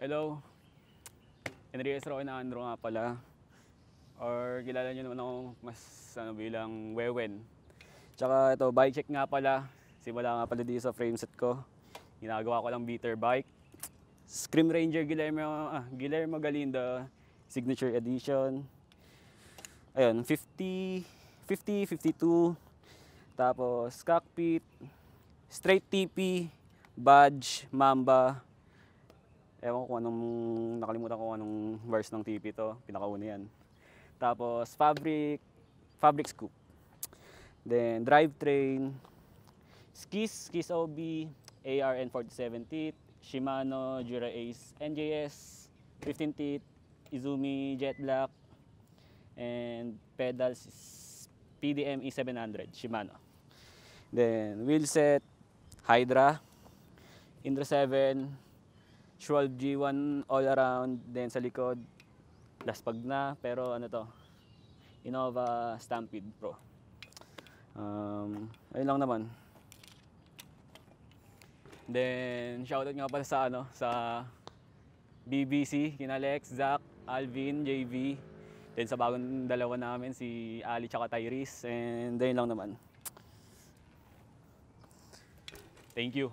Hello, Enriquez Roque na Andro nga pala. Or kilala nyo naman ako mas bilang Wewen. Tsaka ito, bike check nga pala. Simula nga pala dito sa frameset ko. Ginagawa ko lang beater bike. Scream Ranger Guillermo Galinda Signature Edition. Ayun, 50, 52. Tapos cockpit, straight TP, badge, Mamba. Ewan ko kung anong, nakalimutan ko kung anong verse ng TP to, pinakauna yan. Tapos fabric scoop. Then drivetrain, skis OB, ARN 47 teeth, Shimano Jura Ace NJS 15 teeth, Izumi Jet Black, and pedals PDM E700 Shimano. Then wheel set, Hydra, Indra 7, Schwalbe G1 all around. Then sa likod, laspag na, pero ano to, Innova Stampede Pro. Ayun lang naman. Then shoutout nga pala sa sa BBC, kina Lex, Zach, Alvin, JV. Then sa bagong dalawa namin, si Ali tsaka Tyrese. And ayun lang naman. Thank you.